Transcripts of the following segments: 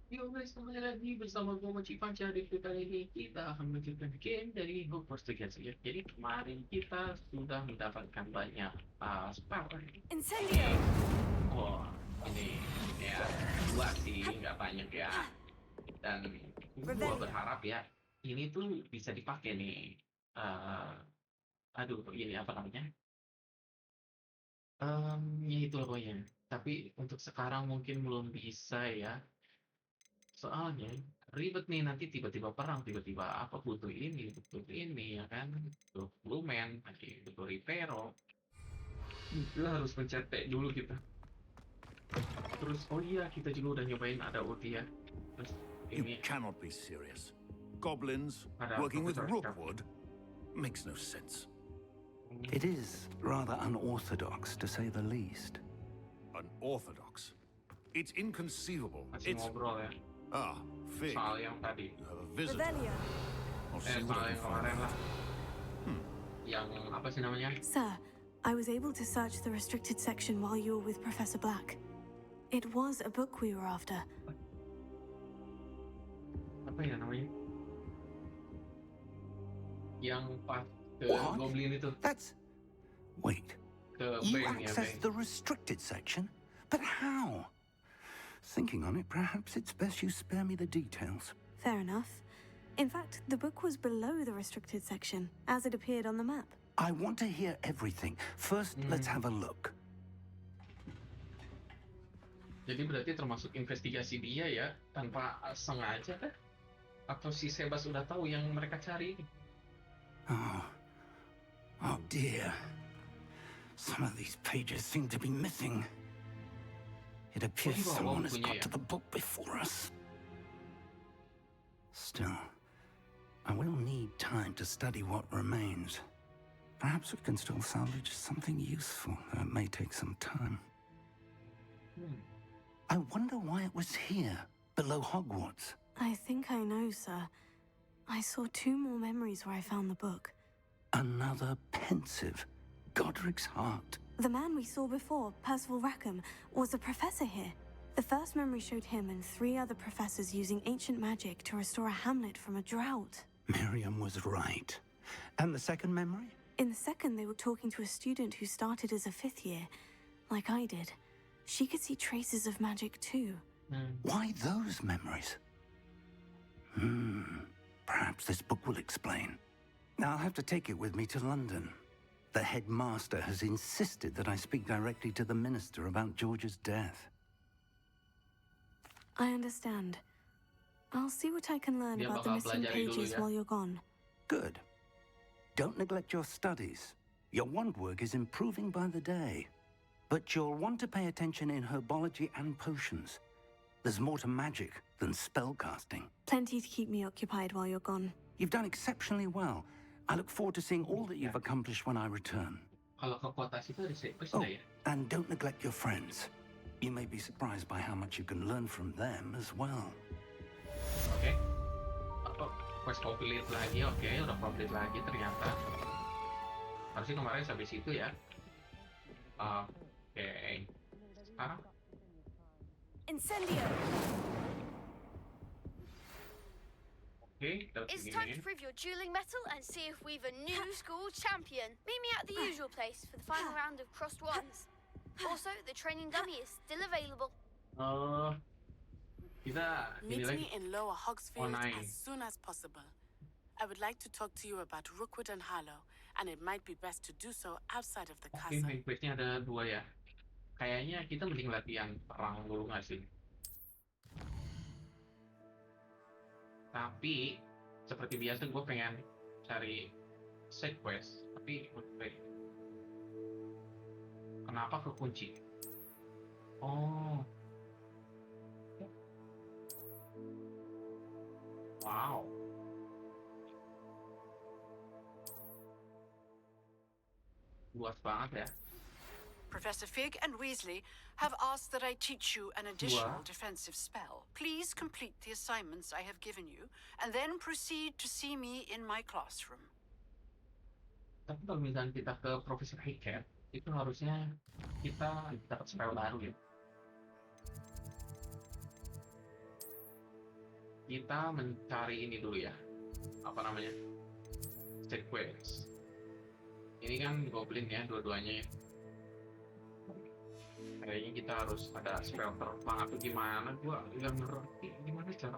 Yuk guys, kembali lagi bersama gue Mochi Panca. Di video kali ini kita akan melanjutkan game dari Hogwarts Legacy ya. Jadi kemarin kita sudah mendapatkan banyak power. Incendio! Wah, ini ya dua sih, nggak banyak ya. Dan gua Revelio. berharap ya ini tuh bisa dipakai nih. eh Aduh, ini apa namanya? Ya itu loh pokoknya. Tapi untuk sekarang mungkin belum bisa ya. Soalnya ribet nih nanti tiba-tiba perang, tiba-tiba apa butuh ini ya kan, butuh Lumen, nanti butuh Rivero. Kita harus mencetek dulu kita. Terus oh iya kita juga udah nyobain ada ulti ya. Terus You ini cannot be serious. Goblins ada working with Profesor Sharp. Rookwood makes no sense. It is rather unorthodox, to say the least. Unorthodox. It's inconceivable. Masih It's ngobrol ya Fig. soal yang tadi. You have a visitor. Revelio. I'll see what Soal I yang can find kemarin lah. out. Yang apa sih namanya? Sir, I was able to search the restricted section while you were with Professor Black. It was a book we were after. Apa ya namanya? Yang pas ke What? Goblin itu, That's... Wait, ke you Bane ya, accessed Bane. the restricted section? But how? Thinking on it, perhaps it's best you spare me the details. Fair enough. In fact, the book was below the restricted section, as it appeared on the map. I want to hear everything. First, let's have a look. Jadi berarti termasuk investigasi dia ya, tanpa sengaja kan? Atau si Sebas udah tahu yang mereka cari? Oh. Oh dear. Some of these pages seem to be missing. It appears Oh, someone has bukunya got ya? to the book before us. Still, I will need time to study what remains. Perhaps we can still salvage something useful, though it may take some time. I wonder why it was here, below Hogwarts. I think I know, sir. I saw 2 more memories where I found the book. Another pensive, Godric's heart. The man we saw before, Percival Rackham, was a professor here. The first memory showed him and 3 other professors using ancient magic to restore a hamlet from a drought. Miriam was right. And the second memory? In the second, they were talking to a student who started as a 5th year, like I did. She could see traces of magic too. Why those memories? Perhaps this book will explain. Now I'll have to take it with me to London. The headmaster has insisted that I speak directly to the minister about George's death. I understand. I'll see what I can learn Dia about the bakal missing pelajari dulu pages ya. while you're gone. Good. Don't neglect your studies. Your wand work is improving by the day. But you'll want to pay attention in herbology and potions. There's more to magic than spellcasting. Plenty to keep me occupied while you're gone. You've done exceptionally well. I look forward to seeing all that you've accomplished when I return. Kalau ke kota situ ada Sebas Oh, nggak ya? and don't neglect your friends. You may be surprised by how much you can learn from them as well. Oke. Apa quest complete lagi? Oke, udah complete lagi ternyata. Harusnya kemarin sampai situ ya. Oke. Sekarang Incendio! oke, dapat It's time segini. to prove your dueling mettle and see if we've a new school champion. Meet me at the usual place for the final round of crossed wands. Also, the training dummy is still available. Kita ini Meet lagi. me in Lower Hogsfield Online. as soon as possible. I would like to talk to you about Rookwood and Harlow, and it might be best to do so outside of the Oke, castle. main questnya ada 2 ya. Kayaknya kita mending latihan perang dulu nggak sih? Tapi seperti biasa gue pengen cari side quest, tapi kenapa kekunci? Oh, wow. Luas banget ya. Professor Fig and Weasley have asked that I teach you an additional What? defensive spell. Please complete the assignments I have given you, and then proceed to see me in my classroom. Tapi kalau misalnya kita ke Profesor Hickett, itu harusnya kita dapat spell baru ya. kita mencari ini dulu ya. Apa namanya? Sequence. Ini kan goblin ya, dua-duanya ya. Kayaknya kita harus ada spell terbang atau gimana? Gua nggak ngerti gimana cara.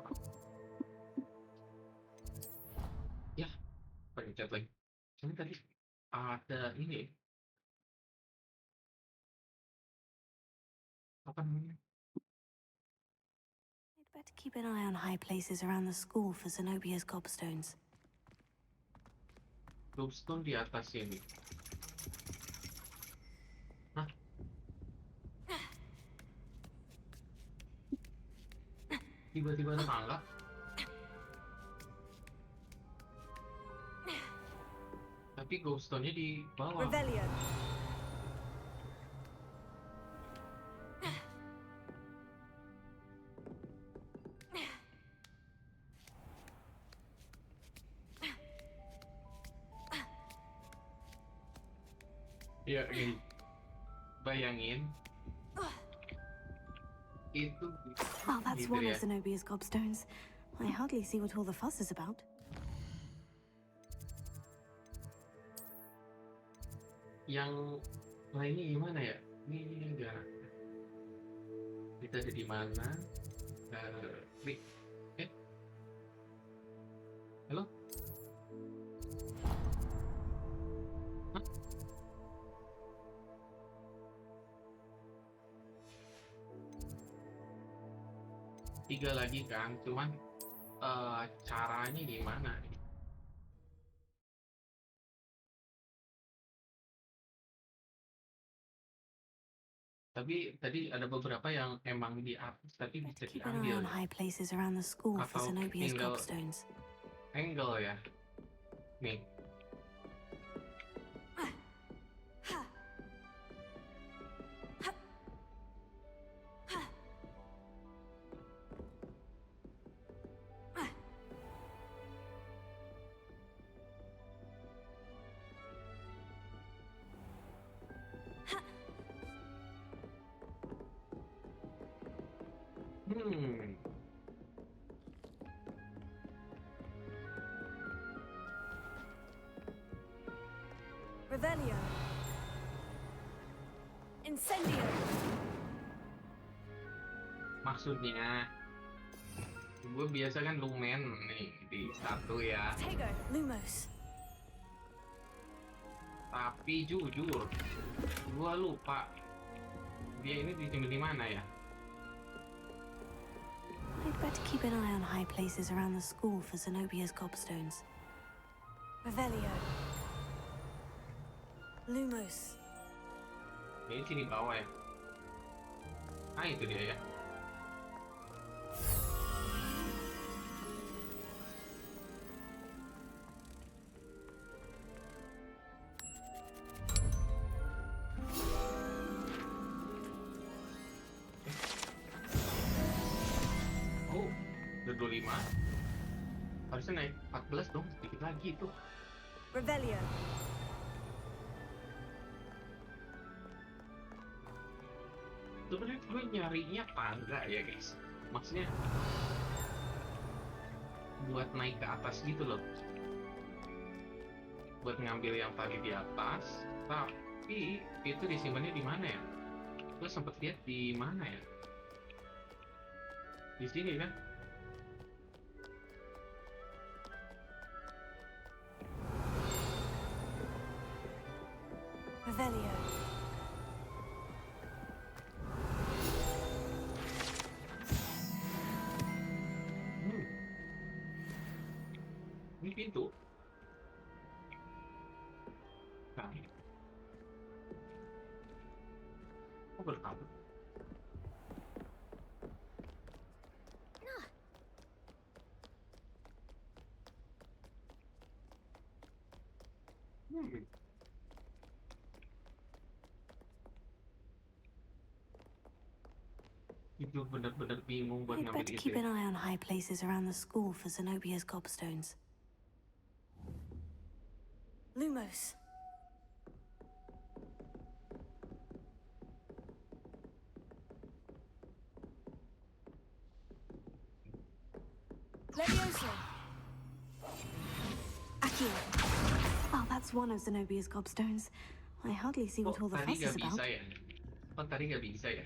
Ya, pencet lagi. Cuma tadi ada ini apa namanya? I'd better keep an eye on high places around the school for Zenobia's gobstones. Glowstone di atas ini. Hah? Tiba-tiba ada tangga. Tapi glowstone-nya di bawah. Revelio. Ya, gini. Bayangin. Itu Well, that's gitu one ya. of Zenobia's gobstones. I hardly see what all the fuss is about. Yang lainnya gimana ya? Ini enggak. Kita ada di mana? Klik. Halo? Hah? Tiga lagi kan, cuman caranya gimana? Tapi tadi ada beberapa yang emang di atas tapi bisa Better keep an eye diambil on ya. high places around the school for Atau Zenobia's tinggal gobstones. angle ya. Nih. Hmm. Revelio. Incendio. Maksudnya gue biasa kan lumen nih di satu ya. Tego. Lumos. Tapi jujur, gue lupa dia ini disimpan di mana ya. I'd better keep an eye on high places around the school for Zenobia's gobstones. Revelio. Lumos. Ini sini bawah ya. Ah itu dia ya. Oh, udah 25. Harusnya naik 14 dong, sedikit lagi tuh. Revelio. Sebenarnya gue nyarinya tangga ya guys. Maksudnya buat naik ke atas gitu loh. Buat ngambil yang tadi di atas. Tapi itu disimpannya di mana ya? Gue sempet lihat di mana ya? Di sini kan? Revelio. Hmm. Ini pintu. Nah. Kok berkabut? Hmm. Itu benar-benar bingung buat I'd ngambil better itu. keep an eye on high places around the school for Zenobia's gobstones. Lumos. Levioso. Accio. Oh, that's one of Zenobia's gobstones. I hardly see what all the Tadi fuss is nggak about. bisa ya? Oh, tadi nggak bisa ya?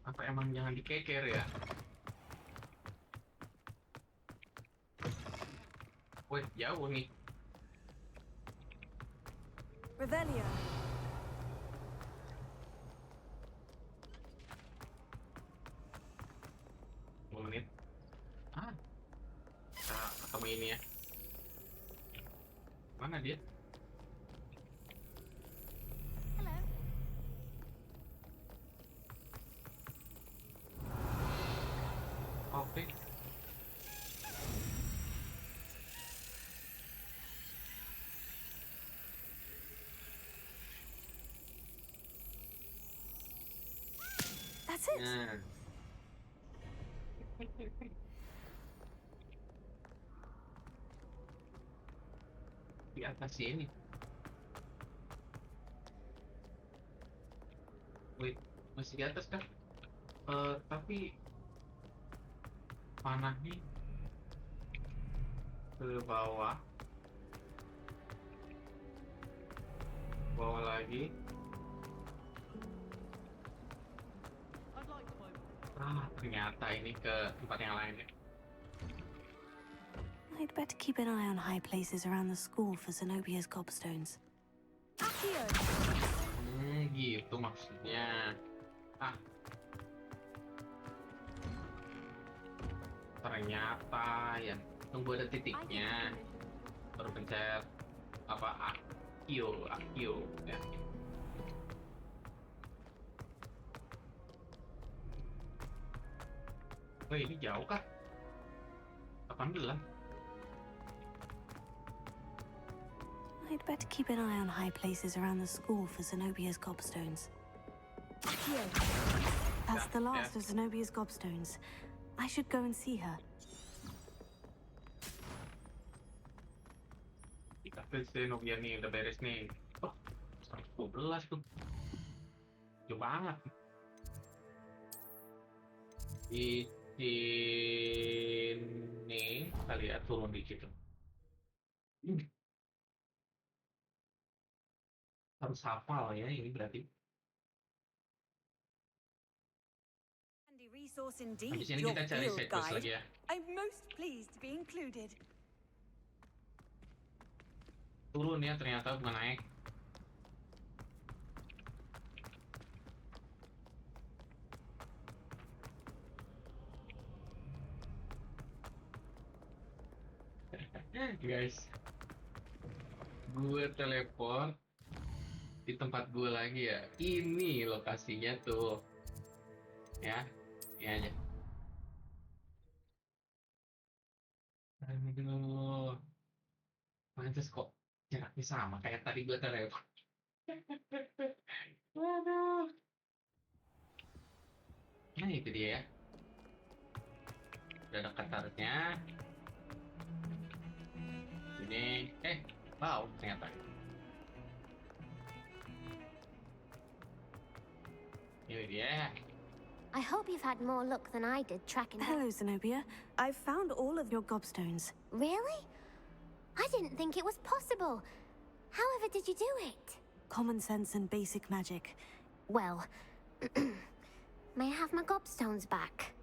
Apa emang jangan dikeker ya? Wih, jauh nih. Revelio. 10 menit. Ah, kita ketemu ini ya. Mana dia? Hello. Oke. That's it. Nah. Di atas sini. Wait, masih di atas kan? Tapi panahnya ke bawah. Bawah lagi. Ah, ternyata ini ke tempat yang lain ya. I'd better keep an eye on high places around the school for Zenobia's gobstones. Accio. Gitu maksudnya. Ah. Ternyata ya. Tunggu ada titiknya. Baru pencet apa Akio ya. Wih, ini jauh kah? 18. I'd better keep an eye on high places around the school for Zenobia's gobstones. Accio. That's the last of Zenobia's gobstones. I should go and see her. Kita ke Zenobia nih, udah beres nih. Oh, 112 tuh. Jauh banget. Di sini kali ya, turun dikit. Harus hafal ya ini berarti. Handy resource indeed, Habis ini your kita cari field side quest lagi guide. ya. I'm most pleased to be included. Turun ya, ternyata bukan naik. Guys, gue teleport di tempat gue lagi ya. Ini lokasinya tuh ya, ini aja. Aduh, pantes kok jaraknya sama kayak tadi gue teleport. Waduh. Nah itu dia ya. Udah dekat harusnya. Ini, wow ternyata. Ini dia. I hope you've had more luck than I did tracking them. Hello, Zenobia. I've found all of your gobstones. Really? I didn't think it was possible. However did you do it? Common sense and basic magic. Well, may I have my gobstones back?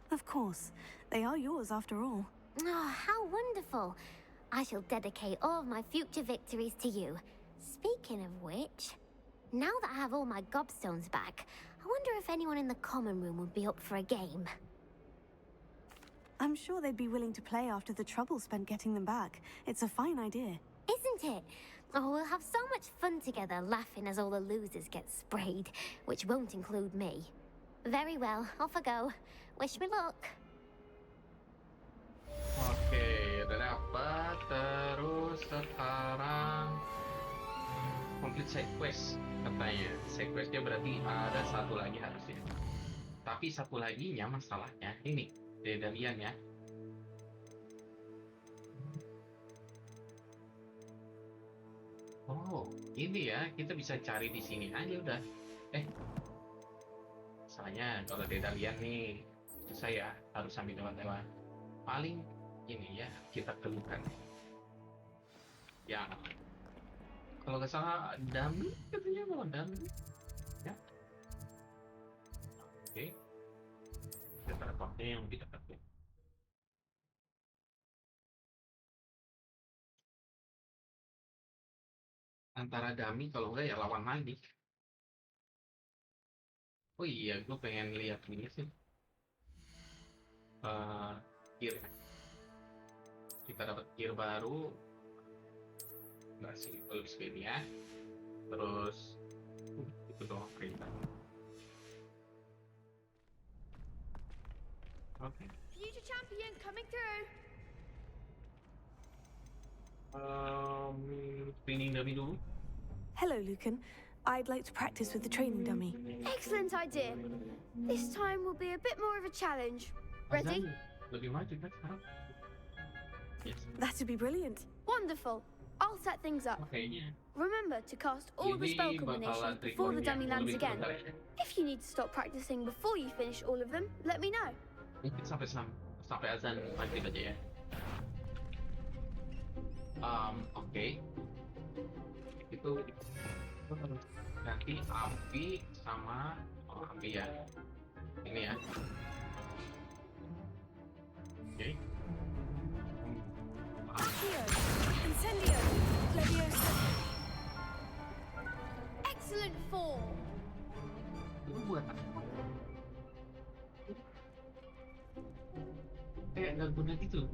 Of course. They are yours after all. Oh, how wonderful. I shall dedicate all of my future victories to you. Speaking of which, now that I have all my gobstones back, I wonder if anyone in the common room would be up for a game. I'm sure they'd be willing to play after the trouble spent getting them back. It's a fine idea. Isn't it? Oh, we'll have so much fun together laughing as all the losers get sprayed, which won't include me. Very well, off I go. Wish me luck. Oke, udah dapat. Terus sekarang complete side quest katanya. Side questnya berarti ada satu lagi harusnya. Tapi satu laginya masalahnya ini Dedalian ya. Oh, ini ya, kita bisa cari di sini aja udah. Misalnya kalau Dedalian nih, saya harus sambil lewat-lewat. Paling ini ya, kita temukan. Ya, kalau nggak salah dummy katanya mau dummy. Ya. Oke. Kita telepatnya yang lebih dekat ya. Antara dummy kalau enggak ya lawan lagi. Oh iya, gue pengen lihat ini sih. Gear. Kita dapat gear baru. Nggak sih, kalau ini ya. Terus, itu doang perintah. Oke. Future champion coming through. Training dummy dulu. Hello, Lucan. I'd like to practice with the training dummy. Excellent idea. This time will be a bit more of a challenge. Ready? Azan, lebih maju kan sekarang? Yes. That'd be brilliant. Wonderful. I'll set things up. Kayaknya. Remember to cast all the spell combinations before the dummy lands again. If you need to stop practicing before you finish all of them, let me know. Mungkin sampai azan maghrib aja ya. Oke. Itu nanti api sama api ya. Ini ya. Oke. Accio, Incendio, Leviosa. Excellent form. Itu buat apa? Kayak nggak guna gitu.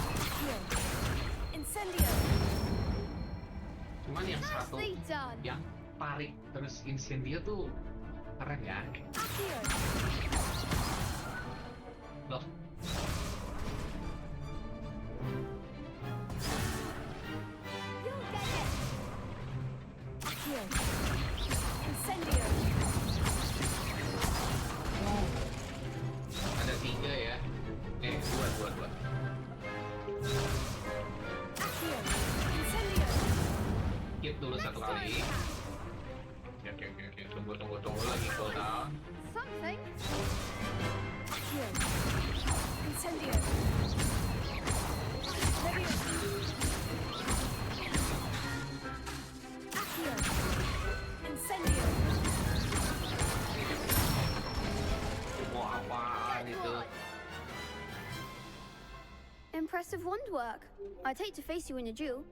Accio, Incendio. Cuman yang satu Nicely done. yang tarik terus incendio tuh keren ya. Accio, Loh. You'll get it. Accio, Incendio. Ada 3 ya. Dua. Accio, Incendio. Skip dulu satu kali. Oke. Tunggu lagi cooldown. Something. Accio, Incendio. Leviosa. Accio, Incendio. Mau apaan itu? Impressive wand work. I'd hate to face you in a duel.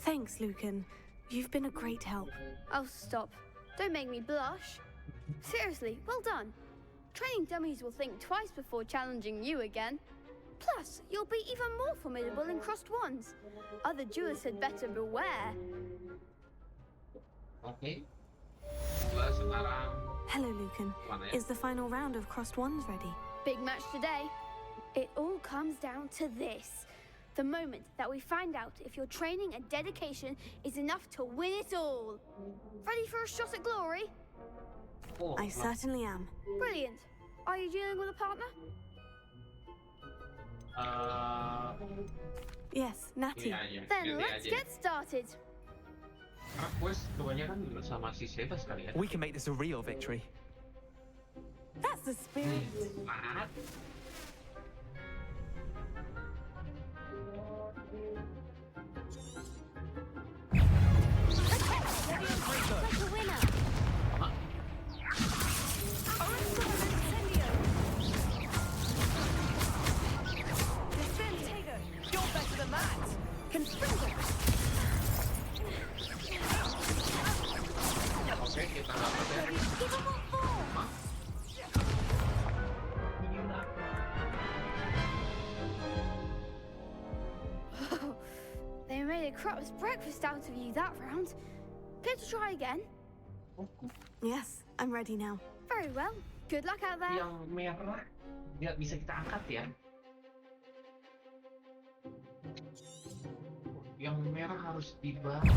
Thanks, Lucan. You've been a great help. Oh, stop. Don't make me blush. Seriously, well done. Training dummies will think twice before challenging you again. Plus, you'll be even more formidable in crossed wands. Other duelists had better beware. Oke. Sekarang Hello, Lucan. mana ya? Is the final round of Crossed Wands ready? Big match today. It all comes down to this. The moment that we find out if your training and dedication is enough to win it all. Ready for a shot at glory? Oh, I certainly am. Brilliant. Are you dealing with a partner? Yes, ini Natty. aja. Then Ganti let's aja. get started. Karena quest kebanyakan sama si Sebas kali ya. We can make this a real victory. That's the spirit. Semangat. Like a winner. Defend You're better than that. Oke, kita dapat ya. Give 'em what for. They made a crap's breakfast out of you that round. Care to try again? Yes, I'm ready now. Very well. Good luck out there. Yang merah nggak bisa kita angkat ya. Yang merah harus dibakar.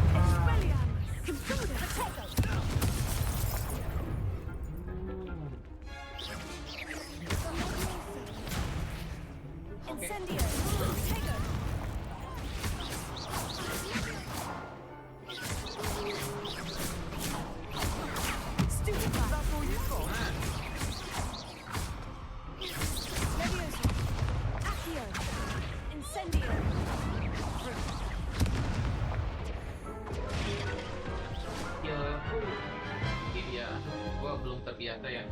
gua belum terbiasa ya.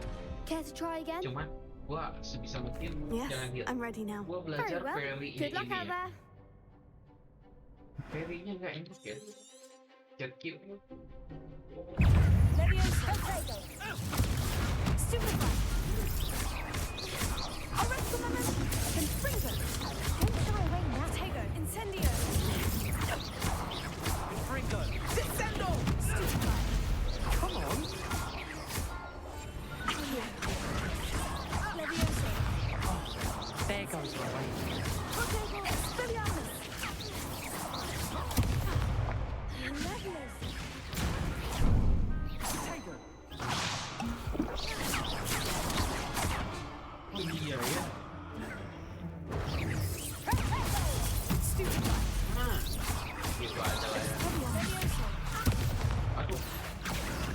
Care to try again? Cuman gua sebisa mungkin Yes, jangan lihat. I'm ready now. Gua Very belajar well. ferry Good luck ini out ya. there. Ferry-nya nggak enak ya. Jet kill. Leviosa. Stupefy. Arrest the moment. Confringo. Don't shy away now. Tego. Incendio. Confringo. Descendo. Stupefy. Come on. Leviosa. There goes my way. Protego. Expelliarmus. Levios. Tego. Oh iya ya. Stupefy. Nah, gitu aja lah ya. Leviosa. Aduh,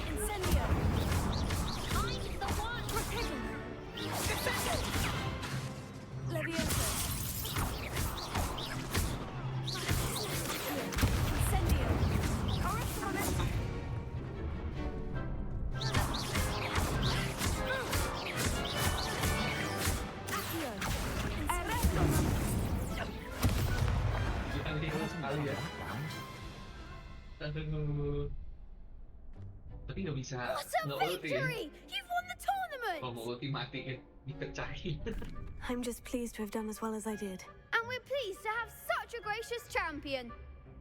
Incendio. I'm the one. Protego. Descendo. Leviosa. Incendio. Arrest the moment. Accio. Arrest the moment. kita lihat sekali ya. Aduh. Tapi nggak bisa What a nge-ulti ya. victory! You've won the tournament! Kalau mau ulti mati kan dipecahin. I'm just pleased to have done as well as I did. And we're pleased to have such a gracious champion.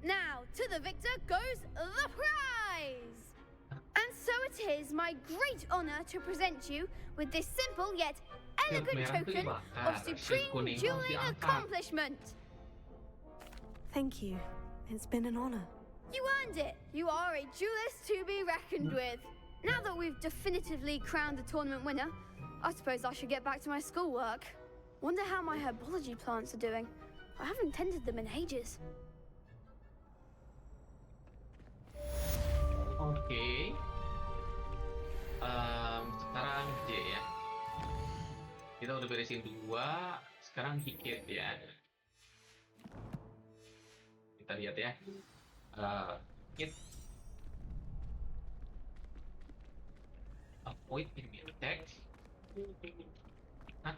Now, to the victor goes the prize! And so it is my great honor to present you with this simple yet elegant merah tuh token dibakar, of shield supreme kuning harus dueling diangkat. accomplishment. Thank you. It's been an honor. You earned it. You are a duelist to be reckoned with. Now that we've definitively crowned the tournament winner, I suppose I should get back to my schoolwork. Wonder how my herbology plants are doing. I haven't tended them in ages. Oke. Sekarang J ya. Kita udah beresin 2, sekarang Hikit ya. Kita lihat ya. Hikit. Avoid enemy attack. Hah?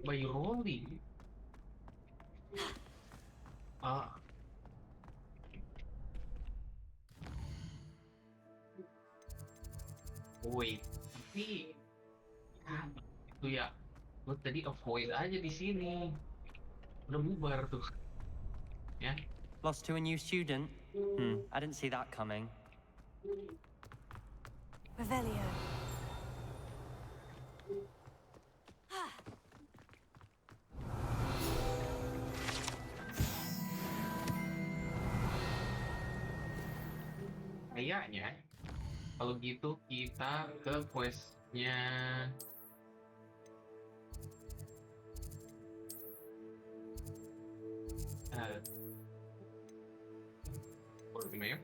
By rolling. Wait, tapi itu ya, gue tadi avoid aja di sini, udah bubar tuh, ya. Lost to a new student? I didn't see that coming. Revelio. Kayaknya kalau gitu kita ke questnya Borneo.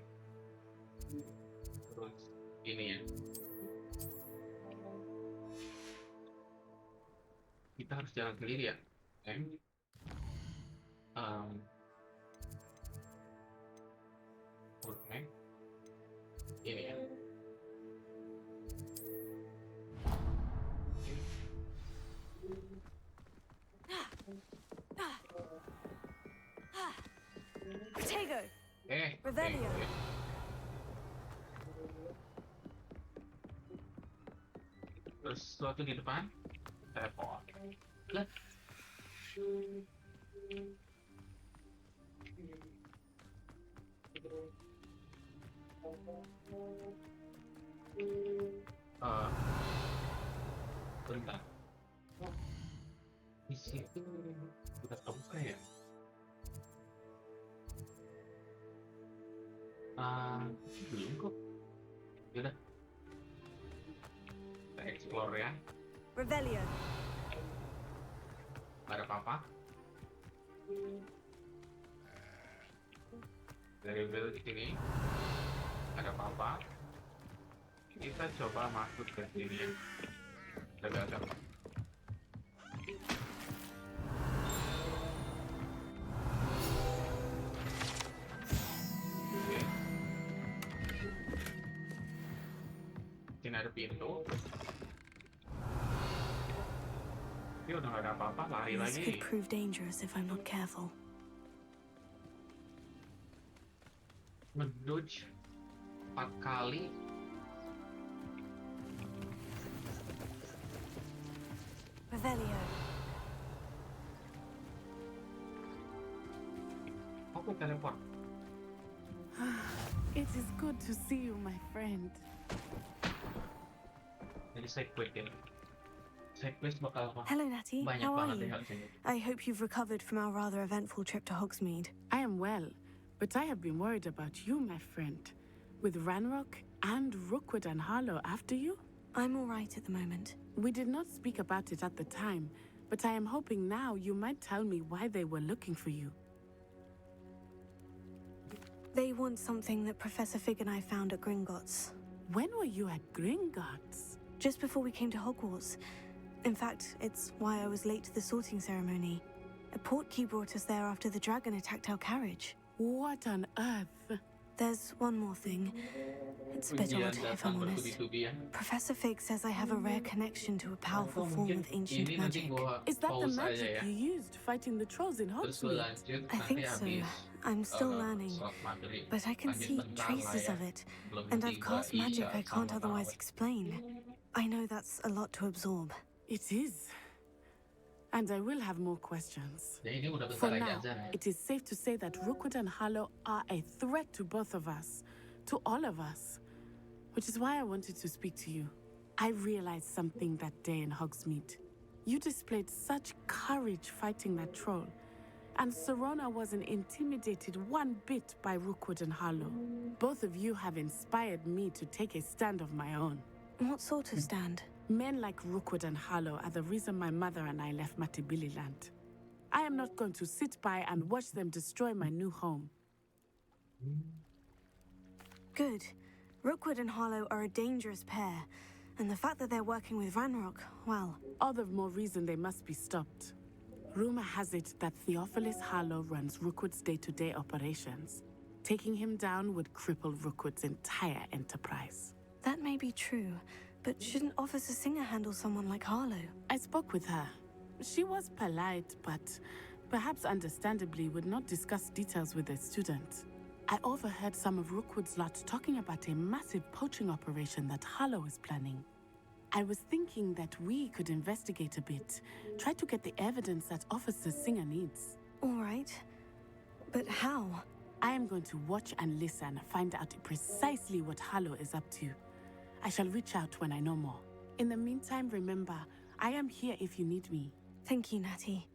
Terus ini ya, kita harus jalan sendiri ya, Borneo. Ini ya. Protego. Revelio. Revelio. Terus sesuatu di depan, teleport. Lah. Bentar. Di situ udah kebuka ya? Belum kok. Yaudah. Kita explore ya. Revelio. Gak ada apa-apa. Dari build ini ada apa-apa. Kita coba masuk ke sini ya. Gak ada. ada pintu. Dia udah gak ada apa-apa, lari This lagi. could prove dangerous if I'm not careful. Ngedodge 4 kali. Revelio. Oke, teleport. It is good to see you, my friend. Jadi side quest ya. Side quest bakal Hello, Natty. banyak How are banget you? ya harusnya. I hope you've recovered from our rather eventful trip to Hogsmeade. I am well, but I have been worried about you, my friend. With Ranrock and Rookwood and Harlow after you? I'm all right at the moment. We did not speak about it at the time, but I am hoping now you might tell me why they were looking for you. They want something that Professor Fig and I found at Gringotts. When were you at Gringotts? Just before we came to Hogwarts. In fact, it's why I was late to the sorting ceremony. A portkey brought us there after the dragon attacked our carriage. What on earth? There's one more thing. It's a bit Ujian odd, if datang I'm honest. bertubi-tubi ya. Professor Fig says I have a rare connection to a powerful Atau form mungkin of ancient ini nanti magic. gua Is that the pause aja magic ya. you used fighting the trolls in Terus gua Hogsmeade? lanjut I nanti think so. habis I'm still learning, sholat maghrib. but I can Lanjut see bentar lah traces ya. of it, Belum and I've tiba cast magic Isya I can't sama otherwise tarawih. explain. I know that's a lot to absorb. It is. And I will have more questions. Ya ini udah For bentar lagi now, azan ya. it is safe to say that Rookwood and Harlow are a threat to both of us, to all of us, which is why I wanted to speak to you. I realized something that day in Hogsmeade. You displayed such courage fighting that troll, and Serona wasn't intimidated one bit by Rookwood and Harlow. Both of you have inspired me to take a stand of my own. What sort of stand? Men like Rookwood and Harlow are the reason my mother and I left Matibili land. I am not going to sit by and watch them destroy my new home. Good. Rookwood and Harlow are a dangerous pair, and the fact that they're working with Ranrock, well, All the more reason they must be stopped. Rumor has it that Theophilus Harlow runs Rookwood's day-to-day operations. Taking him down would cripple Rookwood's entire enterprise. that may be true, but shouldn't Officer Singer handle someone like Harlow? I spoke with her. She was polite, but perhaps understandably would not discuss details with a student. I overheard some of Rookwood's lot talking about a massive poaching operation that Harlow is planning. I was thinking that we could investigate a bit, try to get the evidence that Officer Singer needs. All right. But how? I am going to watch and listen, find out precisely what Harlow is up to. I shall reach out when I know more. In the meantime, remember, I am here if you need me. Thank you, Natty.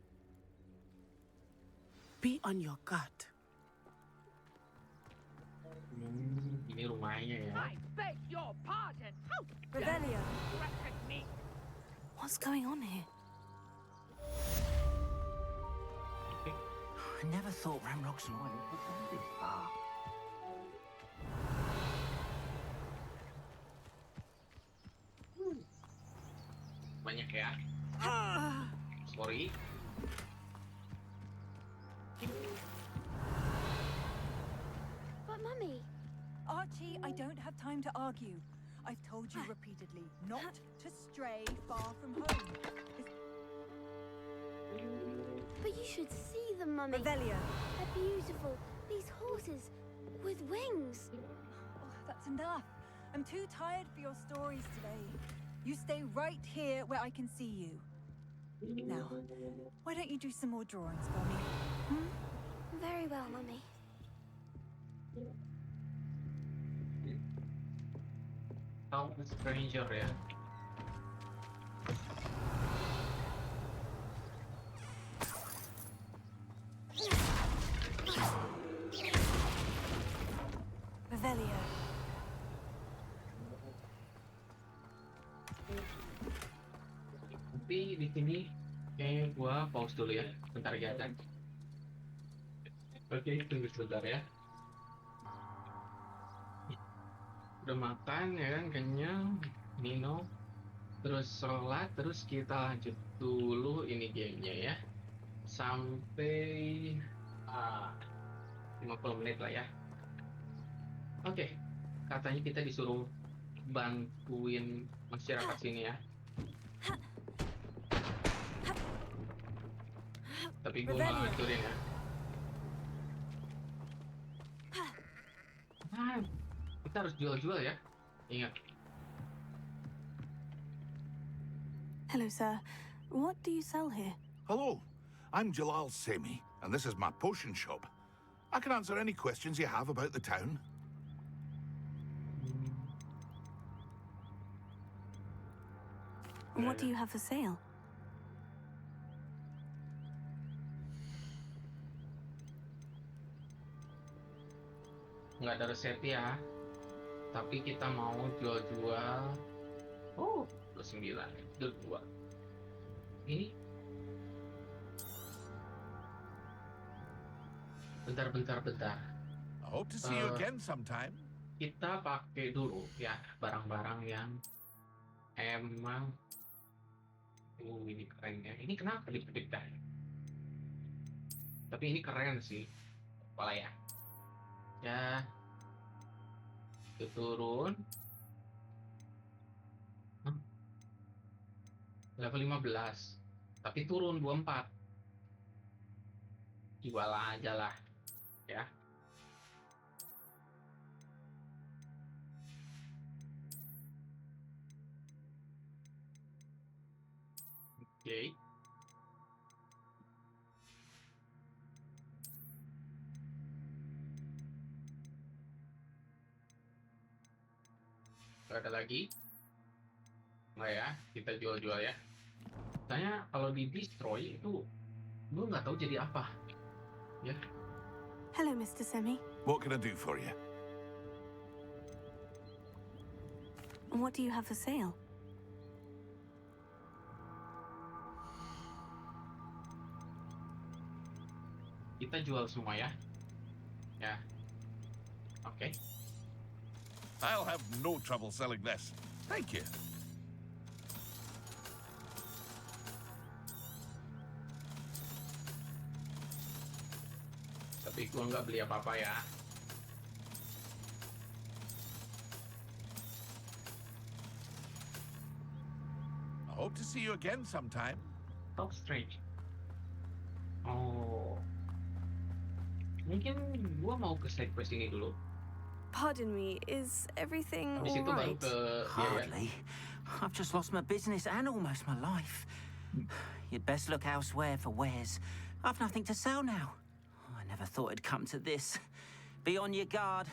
Be on your guard. Ini rumahnya ya. I beg your pardon. How dare Revelio. you threaten me? What's going on here? I never thought Ramrock's annoying. Banyak ya. Sorry. But Mummy, Archie, I don't have time to argue. I've told you repeatedly not to stray far from home. but you should see them, Mummy. Revelio. They're beautiful. These horses with wings. Oh, that's enough. I'm too tired for your stories today. You stay right here where I can see you. Now, why don't you do some more drawings for me? Very well, Mummy. Tahu stranger ya. Revelio. Tapi di sini kayaknya gua pause dulu ya. Bentar ya kan. Oke, tunggu sebentar ya. Udah makan ya kan, kenyang, minum, terus sholat, terus kita lanjut dulu ini gamenya ya. Sampai 50 menit lah ya. Oke, katanya kita disuruh bantuin masyarakat sini ya. Tapi gue malah hancurin ya. Nah, kita harus jual-jual ya. Ingat. Hello, sir. What do you sell here? Hello, I'm Jalal Semi, and this is my potion shop. I can answer any questions you have about the town. What do you have for sale? Nggak ada resep ya. Tapi kita mau jual-jual. Oh, 29. Itu 2. Ini. Bentar. I hope to see you again sometime. Kita pakai dulu ya barang-barang yang emang. Ini keren ya. Ini kenapa kedip-kedip dah? Tapi ini keren sih. Apalah ya. Ya. Itu turun. Level 15. Tapi turun 24. Jual aja lah. Ya. Oke. Gak ada lagi. Nggak ya, kita jual-jual ya. Tanya kalau di destroy itu gue nggak tahu jadi apa. Ya. Hello, Mr. Semi. What can I do for you? What do you have for sale? Kita jual semua ya. Ya. Oke. I'll have no trouble selling this. Thank you. Tapi gue nggak beli apa-apa ya. I hope to see you again sometime. Talk strange. Oh. Mungkin gue mau ke side quest ini dulu. Pardon me, is everything Habis all itu baru right? ke dia ya. Hardly. I've just lost my business and almost my life. You'd best look elsewhere for wares. I've nothing to sell now. I never thought it'd come to this. Be on your guard.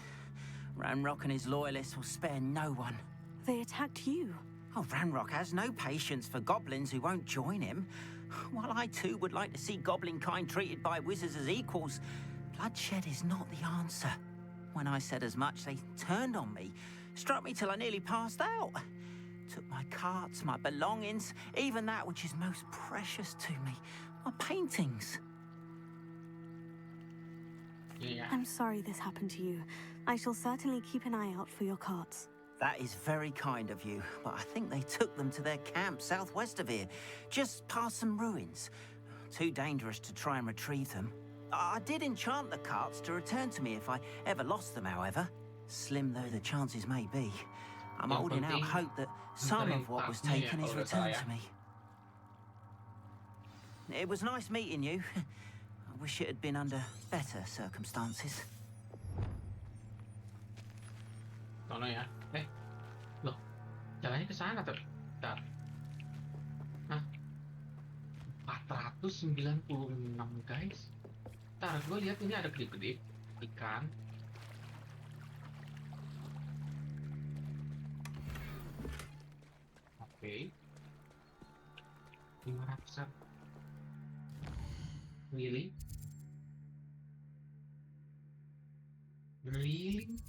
Ranrock and his loyalists will spare no one. They attacked you. Oh, Ranrock has no patience for goblins who won't join him. While I too would like to see goblin kind treated by wizards as equals, bloodshed is not the answer. When I said as much, they turned on me, struck me till I nearly passed out. Took my carts, my belongings, even that which is most precious to me, my paintings. Yeah. I'm sorry this happened to you. I shall certainly keep an eye out for your carts. That is very kind of you, but I think they took them to their camp southwest of here, just past some ruins. Too dangerous to try and retrieve them. I did enchant the carts to return to me if I ever lost them, however. Slim though the chances may be, I'm holding out hope that some of what was taken is returned to me. It was nice meeting you. I wish it had been under better circumstances. Sono ya. Loh. Jalannya ke sana tuh. Bentar. Hah? 496 guys. Ntar gue lihat ini ada kedip-kedip ikan. Oke. 500. Really? Really?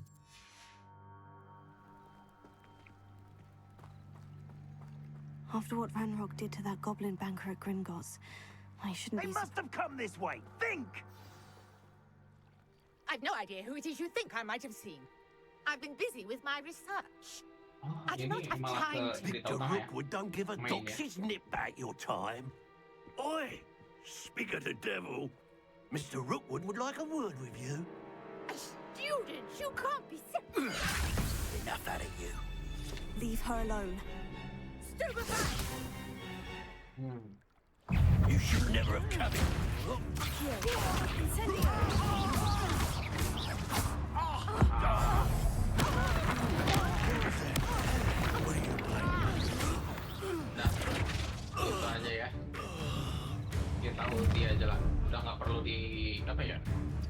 After what Ranrock did to that goblin banker at Gringotts, I shouldn't They be... must have come this way. Think! I've no idea who it is you think I might have seen. I've been busy with my research. Oh, I do not ini have malah time ke to- cerita Mr. utama ya. Rookwood don't give a Main, dox's nip back your time. Oi! Speak of the devil. Mr. Rookwood would like a word with you. A student, you can't be... Enough out of you. Leave her alone. You should never have come in. Nah, itu aja ya. Kita ulti aja lah. Udah nggak perlu di apa ya?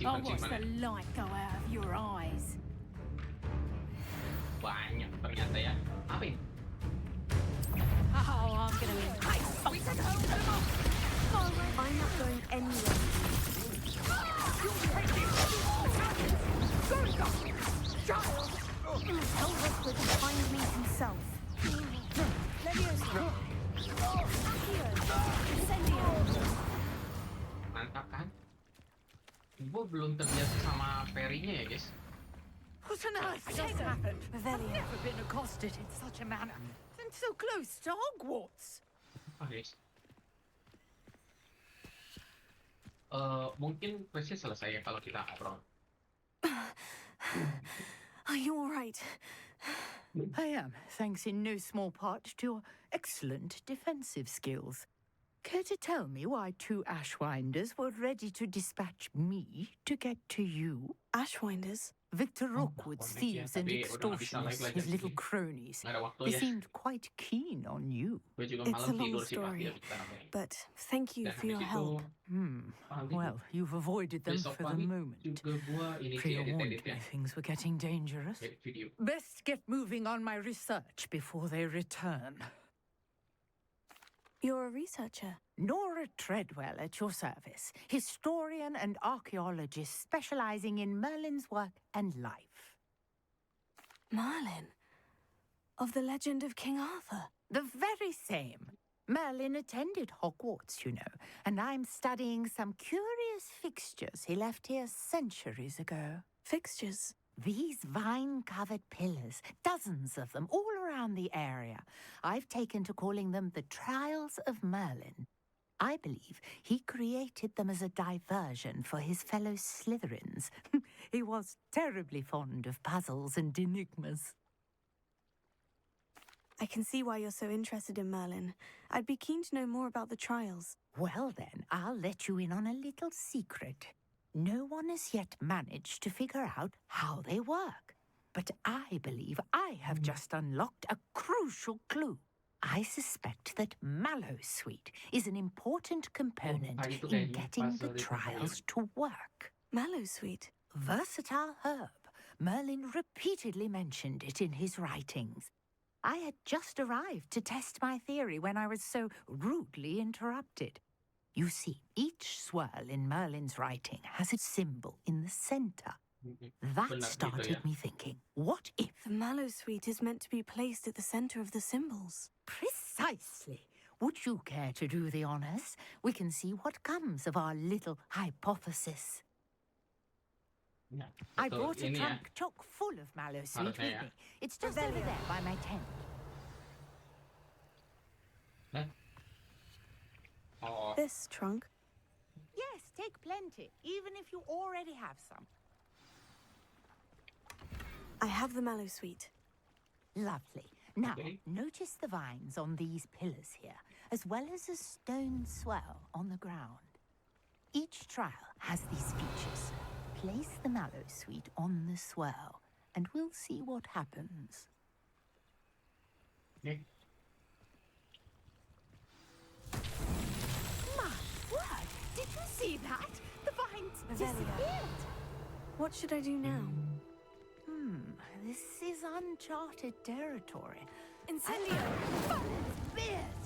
Oh, watch Simpan-simpan the ya. light go out of your eyes. Banyak ternyata ya. Apa ini? Oh, I'm gonna entice something. I'm not going anywhere. Tell Rookwood to find me himself. Leviosa. Accio. Incendio. Mantap kan? Gue belum terbiasa sama parry-nya ya guys. What on earth just happened? I've Revelio. never been accosted in such a manner. And so close to Hogwarts. Apa guys? Mungkin questnya selesai ya kalau kita ngobrol. Are you all right? I am, thanks in no small part to your excellent defensive skills. Care to tell me why 2 Ashwinders were ready to dispatch me to get to you? Ashwinders? Victor Rookwood's thieves and tapi udah nggak bisa extortionists, like his lagi. little cronies. Nggak ada waktu They ya. seemed quite keen on you. Gue juga It's a malam long tidur sih Pak. story, Biar kita namanya. but thank you Dan for your habis itu, help. Well, you've avoided them besok for the pagi moment. juga gue ini sih Pre-warned edit-edit ya. me things were getting dangerous. Edit video. Best get moving on my research before they return. You're a researcher. Nora Treadwell at your service, historian and archaeologist specializing in Merlin's work and life. Merlin? Of the legend of King Arthur? The very same. Merlin attended Hogwarts, you know, and I'm studying some curious fixtures he left here centuries ago. Fixtures? These vine-covered pillars, dozens of them, all around the area. I've taken to calling them the Trials of Merlin. I believe he created them as a diversion for his fellow Slytherins. He was terribly fond of puzzles and enigmas. I can see why you're so interested in Merlin. I'd be keen to know more about the trials. Well then, I'll let you in on a little secret. No one has yet managed to figure out how they work. But I believe I have just unlocked a crucial clue. I suspect that Mallowsweet is an important component tadi tuh in kayaknya getting pas the dari trials to work. Mallowsweet? Versatile herb. Merlin repeatedly mentioned it in his writings. I had just arrived to test my theory when I was so rudely interrupted. You see, each swirl in Merlin's writing has a symbol in the center. That Benar gitu started ya. me thinking, what if? The Mallowsweet is meant to be placed at the center of the symbols. Precisely. Would you care to do the honors? We can see what comes of our little hypothesis. Ya, I betul. brought a Ini ya. trunk chock full of Mallowsweet with Harusnya ya. me. It's just over there by my tent. Oh, This trunk? Yes, take plenty, even if you already have some. I have the Mallowsweet. Lovely. Now, Okay. notice the vines on these pillars here, as well as a stone swell on the ground. Each trial has these features. Place the Mallowsweet on the swell, and we'll see what happens. oke. My word! Did you see that? The vines Revelio. disappeared. What should I do now? This is uncharted territory. Incendio! Beard!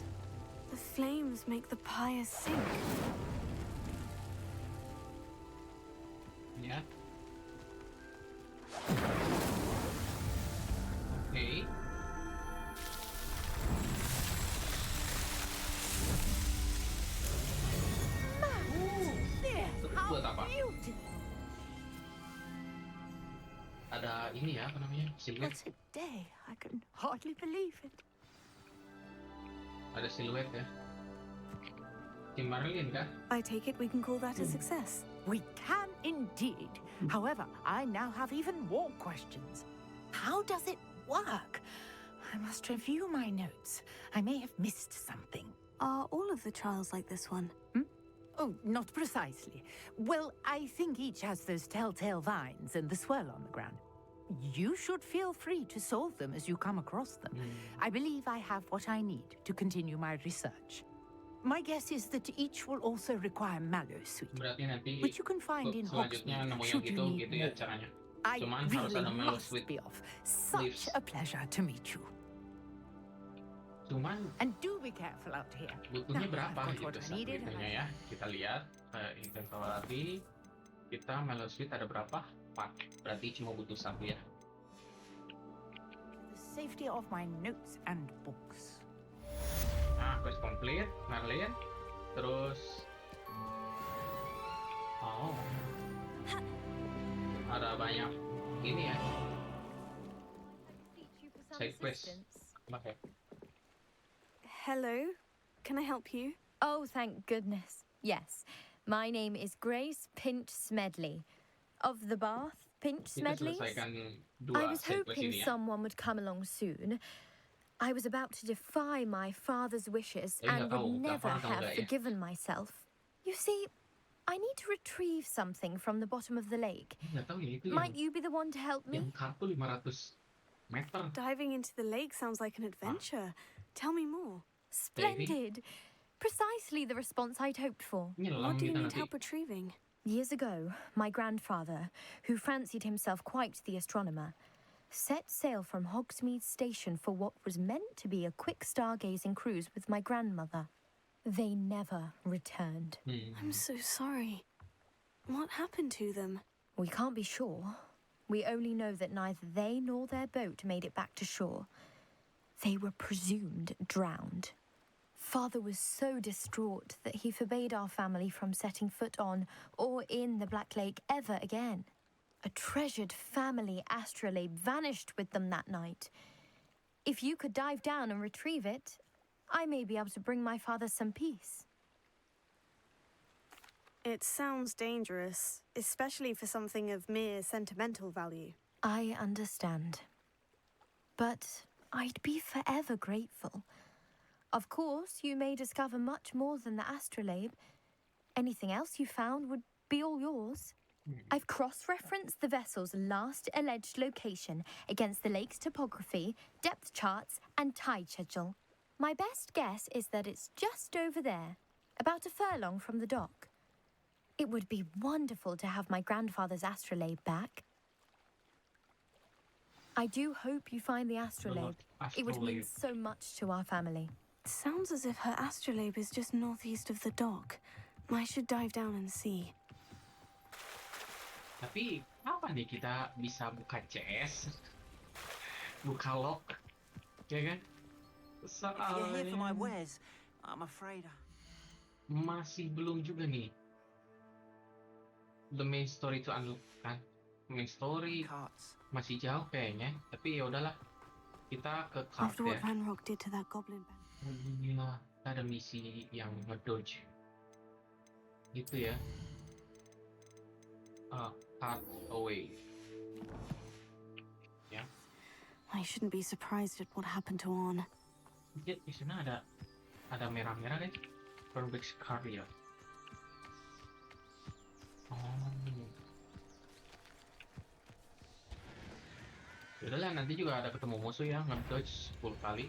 The flames make the pyre sink. Ya. Oke. There! Terus buat apa? Beautiful! Ada ini ya, apa namanya? Siluet. What a day! I can hardly believe it. Ada siluet ya. Si Merlin kah? I take it we can call that a success. We can indeed. However, I now have even more questions. How does it work? I must review my notes. I may have missed something. Are all of the trials like this one? Oh, not precisely. Well, I think each has those telltale vines and the swirl on the ground. You should feel free to solve them as you come across them. I believe I have what I need to continue my research. My guess is that each will also require mallowsweet, Berarti nanti which you can find in selanjutnya Hogsmeade nemu yang should you gitu need gitu ya more. caranya. I Cuman harus really ada must Mallowsweet be off. Such leaves. a pleasure to meet you. Cuman And do be careful out here. butuhnya Now, berapa I've got what gitu I needed, and butuhnya ya. Kita lihat inventory kita Mallowsweet ada berapa? 4. Berarti cuma butuh 1 ya. The safety of my notes and books. Nah, quest complete, Merlin. Terus oh. Ada banyak ini ya. Side quest. Oke. Hello, can I help you? Oh, thank goodness. Yes. My name is Grace Pinch Smedley. Of the Bath, Pinch Kita Smedleys. selesaikan I 2 was side quest hoping ini ya. someone would come along soon. I was about to defy my father's wishes and nggak tahu, would never gampang atau have enggak ya? forgiven myself. You see, I need to retrieve something from the bottom of the lake. Nggak tahu ya itu Might you be the one to help me? yang kartu 500 meter. Diving into the lake sounds like an adventure. Tell me more. Splendid. Precisely the response I'd hoped for. What do you need help retrieving? Years ago, my grandfather, who fancied himself quite the astronomer, set sail from Hogsmeade Station for what was meant to be a quick stargazing cruise with my grandmother. They never returned. I'm so sorry. What happened to them? We can't be sure. We only know that neither they nor their boat made it back to shore. They were presumed drowned. Father was so distraught that he forbade our family from setting foot on or in the Black Lake ever again. A treasured family astrolabe vanished with them that night. If you could dive down and retrieve it, I may be able to bring my father some peace. It sounds dangerous, especially for something of mere sentimental value. I understand. But I'd be forever grateful. Of course, you may discover much more than the astrolabe. Anything else you found would be all yours. I've cross-referenced the vessel's last alleged location against the lake's topography, depth charts, and tide schedule. My best guess is that it's just over there, about a furlong from the dock. It would be wonderful to have my grandfather's astrolabe back. I do hope you find the astrolabe. It would mean so much to our family. Sounds as if her astrolabe is just northeast of the dock. I should dive down and see. Tapi kapan nih kita bisa buka CS? Buka lock? Ya kan? You're here for my Soalnya wares. I'm afraid. masih belum juga nih. The main story to unlock kan. Main story masih jauh kayaknya. Tapi ya udahlah. Kita ke card After what ya. Van Rock did to that goblin band. Iya, ada misi yang ngedodge. Gitu ya. Cut away. Ya. I shouldn't be surprised at what happened to Orn. Di sana ada merah-merah guys. Perfect Career. Oh. Yaudahlah, nanti juga ada ketemu musuh ya, ngedodge 10 kali.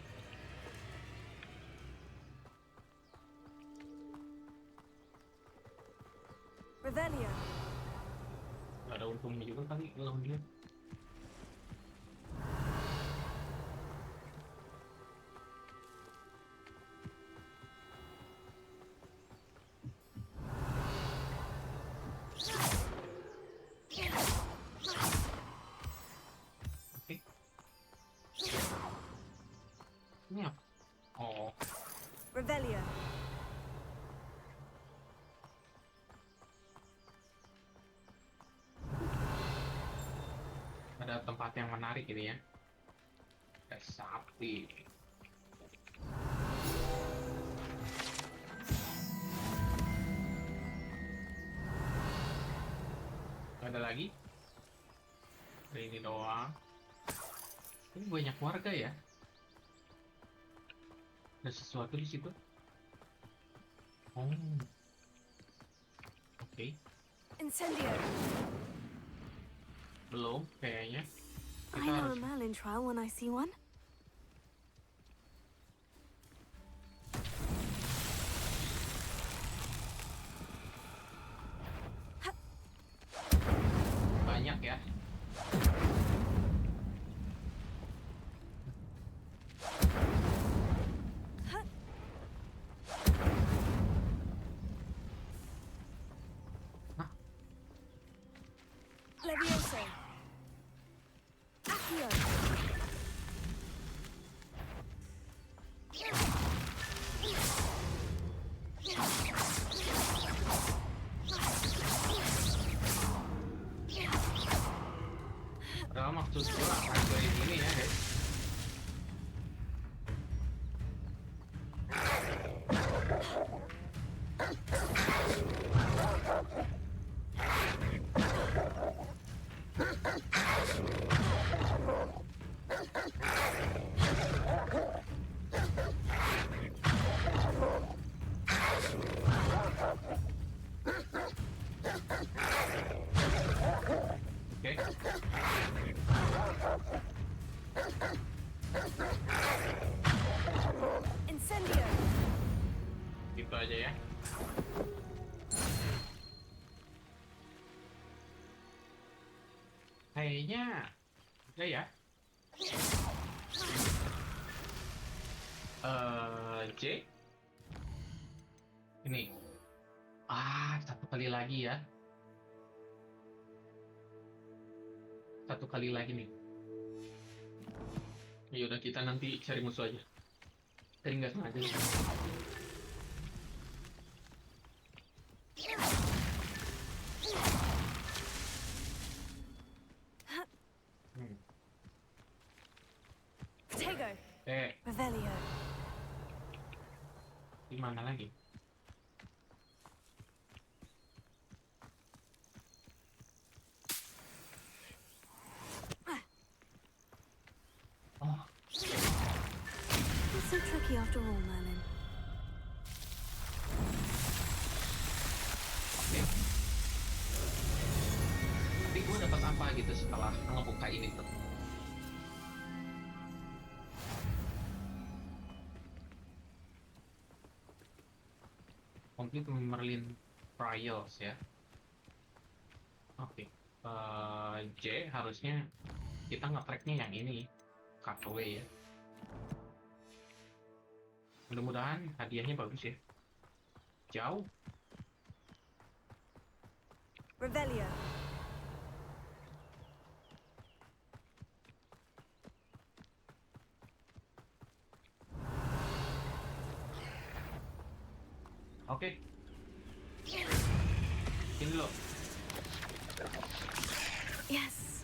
Revelio. Gak ada untungnya juga kali lawan dia. Oke. Ini apa? Oh. Revelio. Ada tempat yang menarik ini ya. Ada sapi. Gak ada lagi. Ada ini doang. Ini banyak warga ya. Ada sesuatu di situ. Oh. Oke. Incendio. Belum kayaknya. I Kita know harus a Merlin trial when I see one. banyak ya. Levioso. Accio. Padahal maksud gua harga ini ya guys. Oke. Incendio. Gitu aja ya. Kayaknya udah ya. J. Ini. Satu kali lagi ya. Satu kali lagi nih. Ya udah kita nanti cari musuh aja. Tadi nggak sengaja. Protego. Eh, Revelio. di mana lagi? Oh, Not so tricky after all, Merlin. oke. Tapi gue dapat apa gitu setelah ngebuka ini tuh? Complete Merlin Trials ya. Oke. J harusnya kita nge-tracknya yang ini, cutaway ya. Mudah-mudahan hadiahnya bagus ya. Jauh. Revelio. Oke. Ini loh. Yes.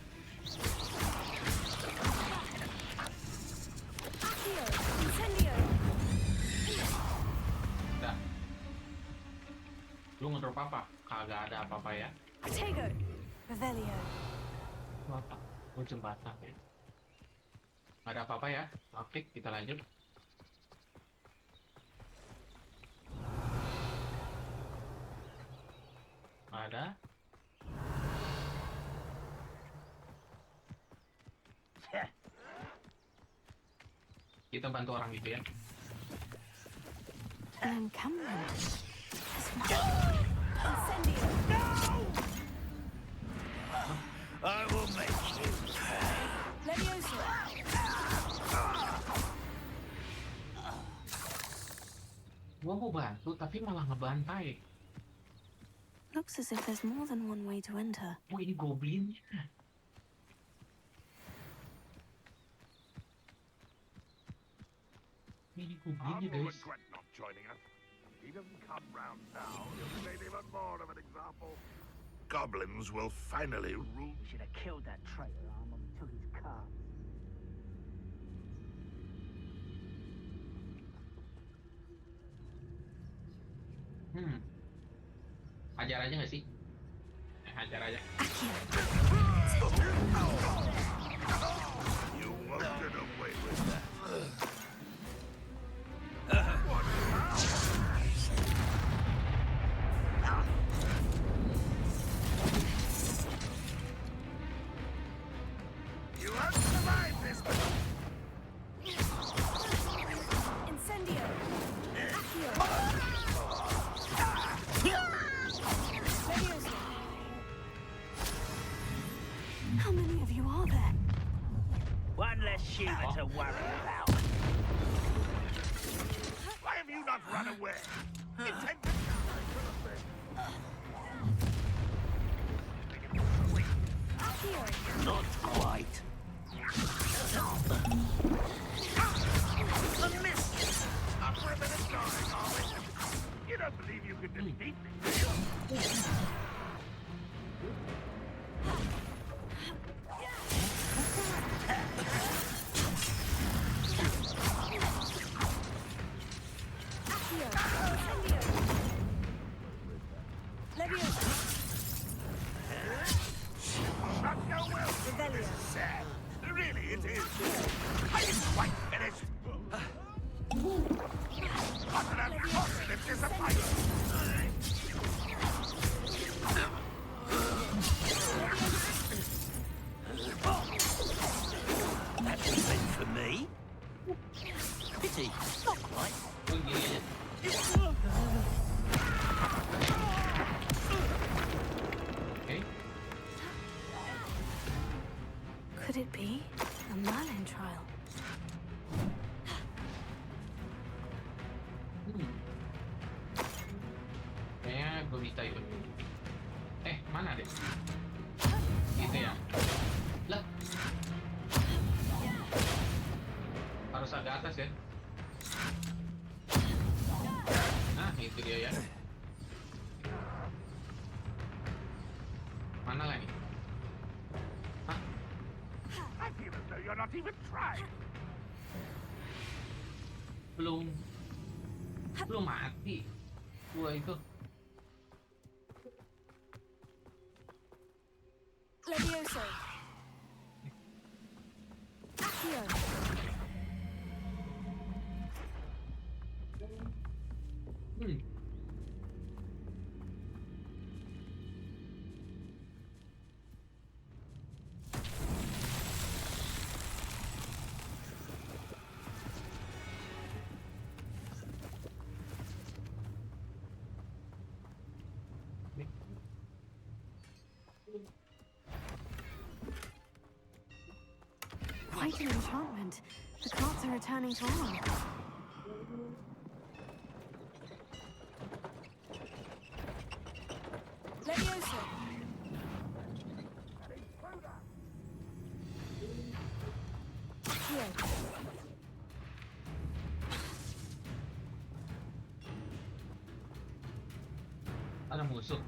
Accio. Incendio. Udah. Lu ngedrop apa? Kagak ada apa-apa ya. Protego. Revelio. Apa? Oh, jembatan ya. Nggak ada apa-apa ya. Oke, kita lanjut. Ada. Kita bantu orang gitu ya. Cameron. Incendio. I will make you. Levioso. Gua mau bantu tapi malah ngebantai. Looks as if there's more than one way to enter. Oh, ini goblinnya. Ini goblinnya Arthur guys. regret not joining us. If he doesn't come round now, he'll be made even more of an example. Goblins will finally rule. Should have killed that traitor arm when we took his car. Hajar aja nggak sih? Hajar aja. You won't get away with that. How many of you are there? One less human to worry about. Why have you not run away? Intend Not quite. A miss! Up for a minute going, are we? You don't believe you can defeat me, do you? Not go well. This is sad. Really, it is. I didn't quite finished. What an unfortunate disappointment. That was meant for me. Pity. Not quite. Okay. Could it be a Merlin trial? Kayaknya gue minta itu. Mana deh? Gitu ya. Lah. Harus agak atas ya. Nah, itu dia ya. Mana lagi? I feel as though you're not even trying. Belum mati. Gua itu. Levioso. Accio. Quite an enchantment. The cards are returning to arm. Levioso. Accio. Ada musuh.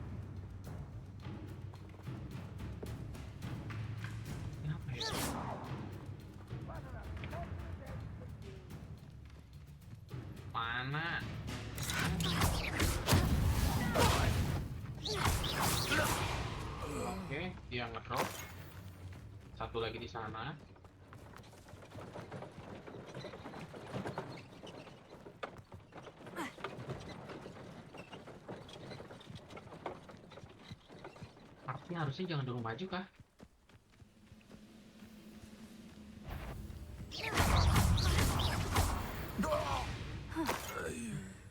Kenapa ya? Mana? Oke, dia ngedrop. Satu lagi di sana. Artinya harusnya jangan dulu maju kah?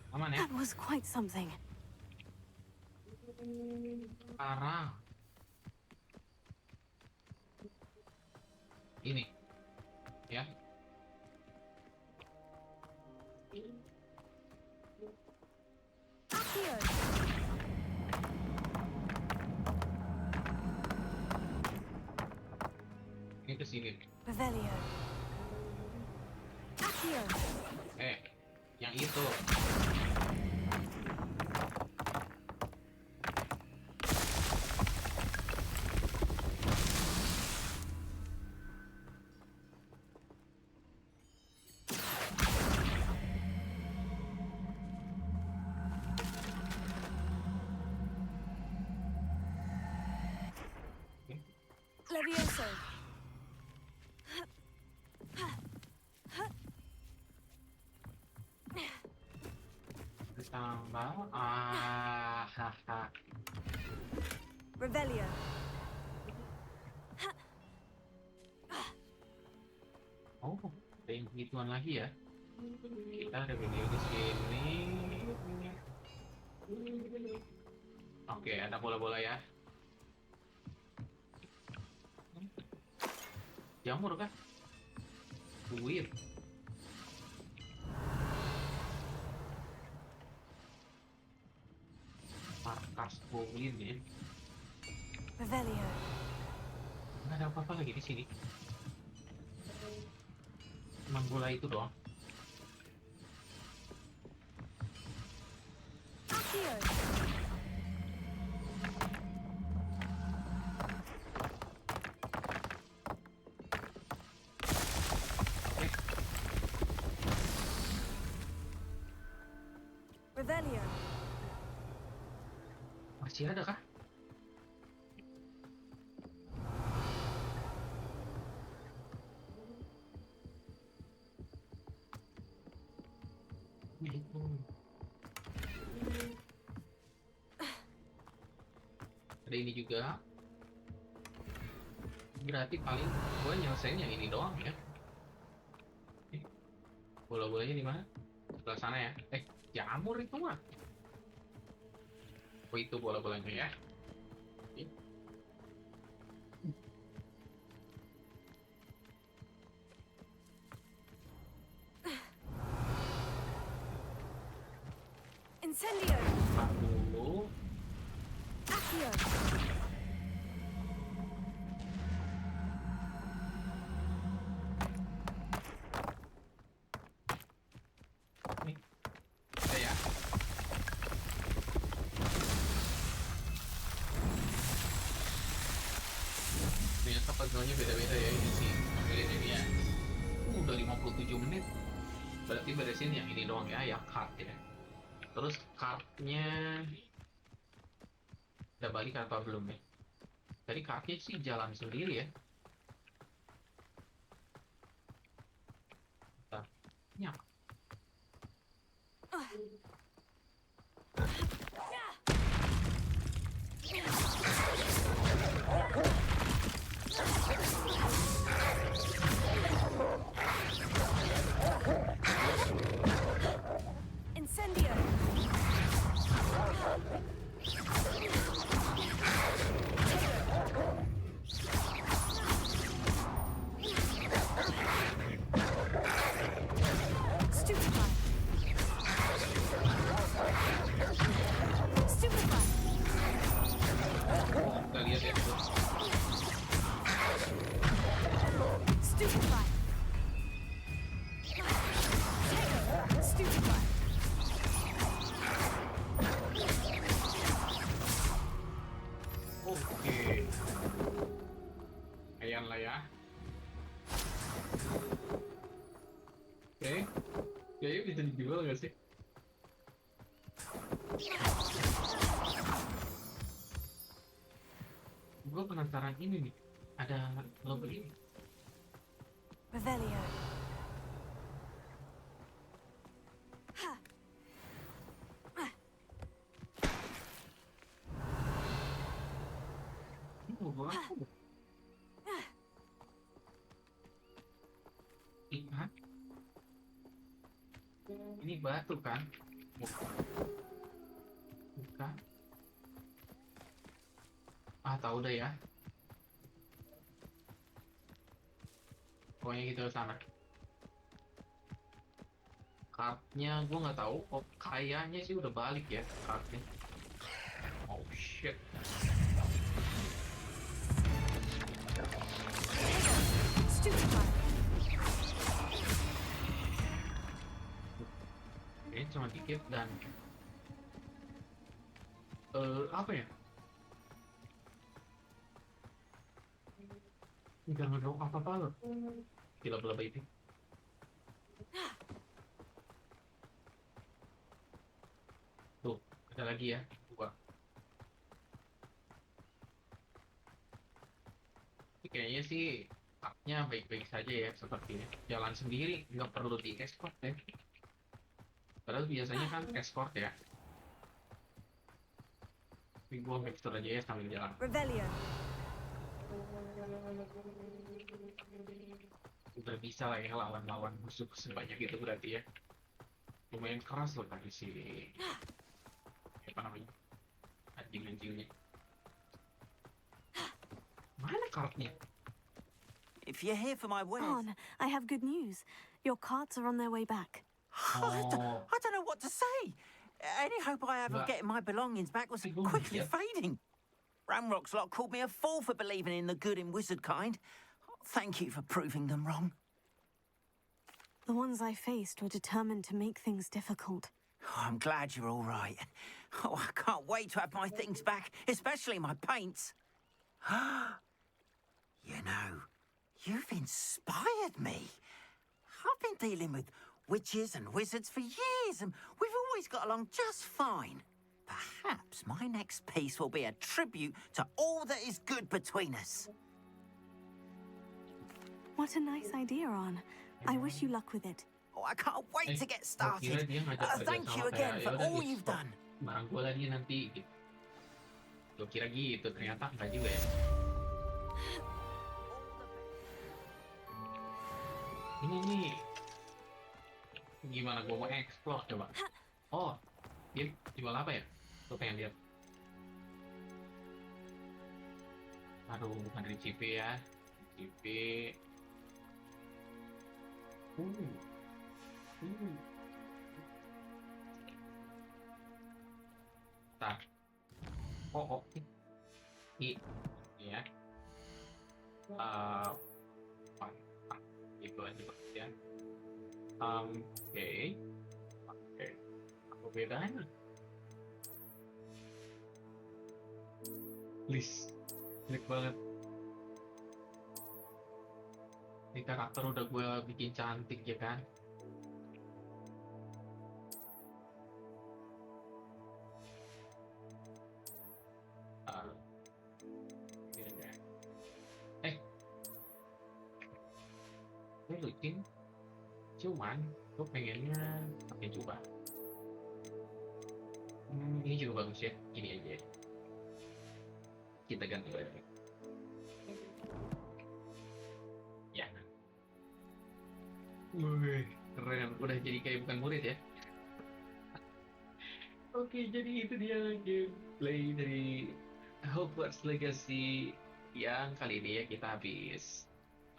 Aman ya? That was quite something. Parah. Ini. Ya. Accio. Ini ke sini. Revelio. Accio. Yang itu. Levioso. Ditambah. Revelio. Oh, ada yang gituan lagi ya. Kita ada video di sini. Oke, ada bola-bola ya. jamur kan? Weird. Markas Goblin ya. Revelio. Nggak ada apa-apa lagi di sini. Cuma bola itu doang. Accio. Revelio. Masih ada kah? Ada ini juga. Berarti paling gue nyelesain yang ini doang ya. Bola-bolanya di mana? Sebelah sana ya. Jamur itu mah. Oh itu bola-bolanya ya. Incendio. Tahan dulu. Accio. Nih. Ada ya. Ternyata puzzle-nya beda-beda ya ini sih. Ambilin ini ya. Udah 57 menit. Berarti beresin yang ini doang ya, yang card ya. Terus cardnya udah balik apa belum ya? Tadi cardnya sih jalan sendiri ya. Bentar. Nyak. Incendio. Stupefy. Stupefy. Kita lihat ya. Stupefy. Stupefy. Oke. Ayan lah ya. Oke. Kayaknya bisa dijual nggak sih? Gue penasaran ini nih. Ada logo ini. Revelio. Ini logo apa? Ikan? Ini batu kan? Bukan. Ah, tahu deh ya. Pokoknya gitu sana. Kartnya gue nggak tahu. Oh, kayaknya sih udah balik ya kartnya. Oh shit. Stupefy. Ini cuma dikit dan apa ya? Nggak ada apa-apa loh. Gila belaba itu. Tuh, ada lagi ya. Dua. Tapi kayaknya sih kartnya baik-baik saja ya sepertinya. Jalan sendiri, nggak perlu di-export ya. Padahal biasanya kan export ya. Tapi gue make sure aja ya sambil jalan. Revelio. Udah bisa lah ya lawan-lawan musuh sebanyak itu berarti ya. Lumayan keras loh tadi si apa namanya, anjing-anjingnya. Mana kartnya? if you're here for my wares... On, I have good news. Your carts are on their way back. I don't know what to say. Any hope I have of getting my belongings back was quickly fading. Ramrock's lot called me a fool for believing in the good in wizard kind. Thank you for proving them wrong. The ones I faced were determined to make things difficult. Oh, I'm glad you're all right. Oh, I can't wait to have my things back, especially my paints. You know, you've inspired me. I've been dealing with witches and wizards for years, and we've always got along just fine. Perhaps my next piece will be a tribute to all that is good between us. What a nice idea, On. I wish you luck with it. Oh, I can't wait to get started. Thank you again for all you've done. Barang gue lagi nanti gitu. Gue kira gitu, ternyata enggak juga ya. Ini nih. Gimana gue mau explore coba? Oh, dia jual apa ya? Gue pengen lihat. Aduh, bukan dari CP ya. CP. Bentar. Oh. Ini ya. Gitu aja ya. Oke. Apa bedanya? Please. Klik banget. Ini karakter udah gue bikin cantik ya kan. Ini lucu. Cuman gue pengennya pakai jubah. Ini juga bagus ya. Ini aja. Kita ganti lagi. Ya. Wih, keren. Udah jadi kayak bukan murid ya. Oke, jadi itu dia gameplay dari Hogwarts Legacy yang kali ini ya kita habis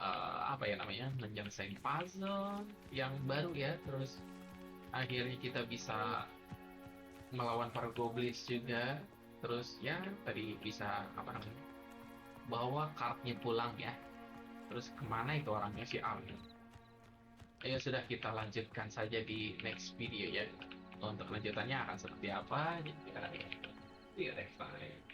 apa ya namanya, menyelesaikan puzzle yang baru ya, terus akhirnya kita bisa melawan para goblins juga, terus ya tadi bisa apa namanya, bawa kartnya pulang ya, terus kemana itu orangnya si Al. Ayo sudah, kita lanjutkan saja di next video ya, untuk lanjutannya akan seperti apa, jadi kita lihat next time.